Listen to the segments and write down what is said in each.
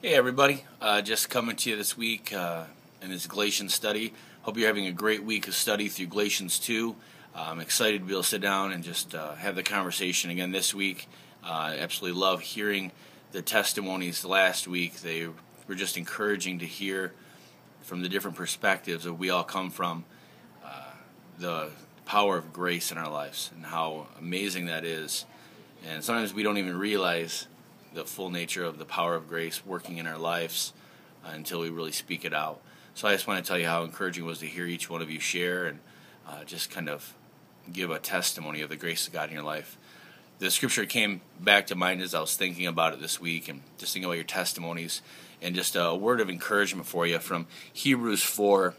Hey everybody, just coming to you this week in this Galatians study. Hope you're having a great week of study through Galatians 2. I'm excited to be able to sit down and just have the conversation again this week. I absolutely love hearing the testimonies last week. They were just encouraging to hear from the different perspectives that we all come from, the power of grace in our lives and how amazing that is. And sometimes we don't even realize the full nature of the power of grace working in our lives until we really speak it out. So I just want to tell you how encouraging it was to hear each one of you share and just kind of give a testimony of the grace of God in your life. The scripture came back to mind as I was thinking about it this week and just thinking about your testimonies, and just a word of encouragement for you from Hebrews 4.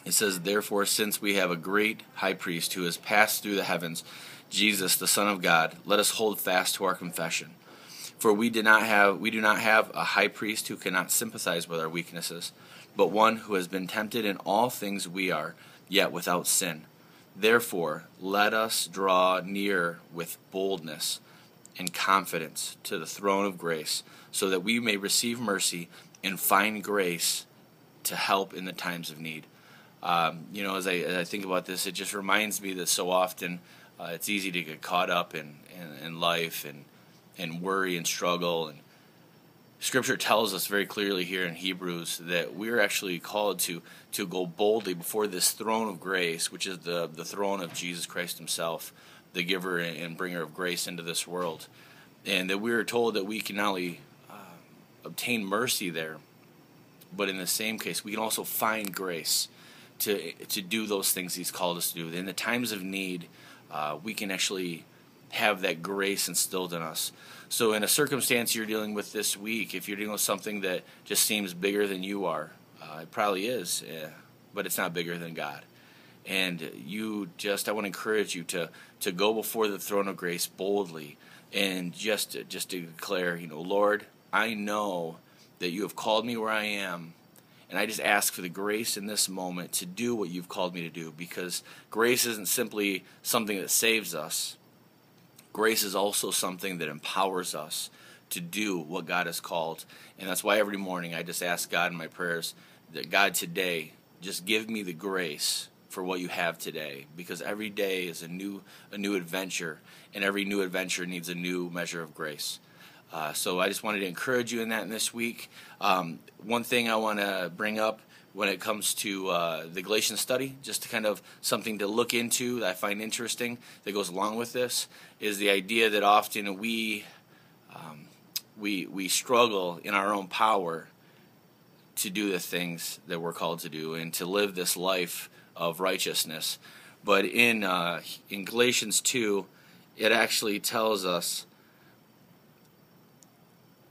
It says, "Therefore, since we have a great high priest who has passed through the heavens, Jesus, the Son of God, let us hold fast to our confession. For we do not have a high priest who cannot sympathize with our weaknesses, but one who has been tempted in all things we are, yet without sin. Therefore, let us draw near with boldness and confidence to the throne of grace, so that we may receive mercy and find grace to help in the times of need." As I think about this, it just reminds me that so often it's easy to get caught up in life and worry and struggle. And Scripture tells us very clearly here in Hebrews that we're actually called to go boldly before this throne of grace, which is the throne of Jesus Christ himself, the giver and bringer of grace into this world. And that we are told that we can not only obtain mercy there, but in the same case, we can also find grace to do those things he's called us to do. In the times of need, we can actually have that grace instilled in us. So in a circumstance you're dealing with this week, if you're dealing with something that just seems bigger than you are, it probably is, but it's not bigger than God. And I want to encourage you to go before the throne of grace boldly and just to declare, Lord, I know that you have called me where I am, and I just ask for the grace in this moment to do what you've called me to do, because grace isn't simply something that saves us. Grace is also something that empowers us to do what God has called. And that's why every morning I just ask God in my prayers that, God, today, just give me the grace for what you have today, because every day is a new adventure, and every new adventure needs a new measure of grace. So I just wanted to encourage you in that in this week. One thing I want to bring up when it comes to the Galatians study, just to kind of something to look into that I find interesting that goes along with this, is the idea that often we struggle in our own power to do the things that we're called to do and to live this life of righteousness. But in Galatians 2, it actually tells us,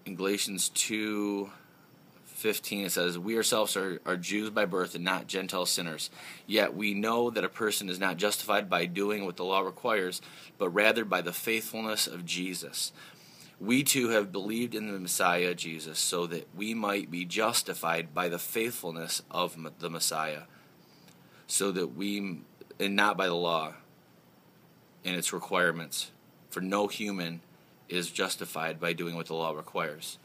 in Galatians 2:15, it says, "We ourselves are Jews by birth and not Gentile sinners. Yet we know that a person is not justified by doing what the law requires, but rather by the faithfulness of Jesus. We too have believed in the Messiah, Jesus, so that we might be justified by the faithfulness of the Messiah, and not by the law and its requirements. For no human is justified by doing what the law requires."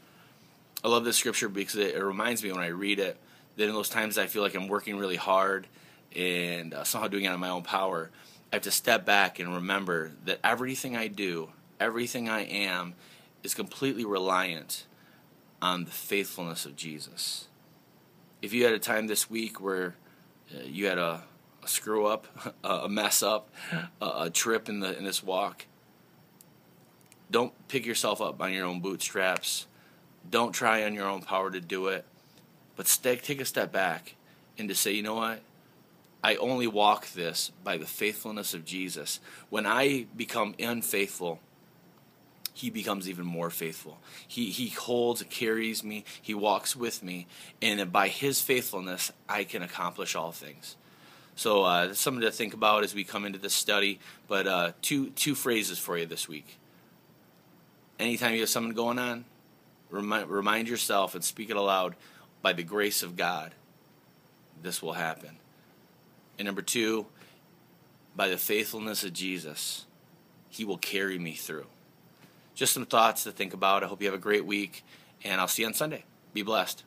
I love this scripture because it reminds me when I read it that in those times I feel like I'm working really hard and somehow doing it on my own power, I have to step back and remember that everything I do, everything I am, is completely reliant on the faithfulness of Jesus. If you had a time this week where you had a screw up, a mess up, a trip in this walk, don't pick yourself up on your own bootstraps. Don't try on your own power to do it, but take a step back and to say, you know what? I only walk this by the faithfulness of Jesus. When I become unfaithful, he becomes even more faithful. He holds, carries me, he walks with me, and by his faithfulness, I can accomplish all things. So that's something to think about as we come into this study, but two phrases for you this week. Anytime you have something going on, remind yourself and speak it aloud, by the grace of God, this will happen. And number 2, by the faithfulness of Jesus, he will carry me through. Just some thoughts to think about. I hope you have a great week, and I'll see you on Sunday. Be blessed.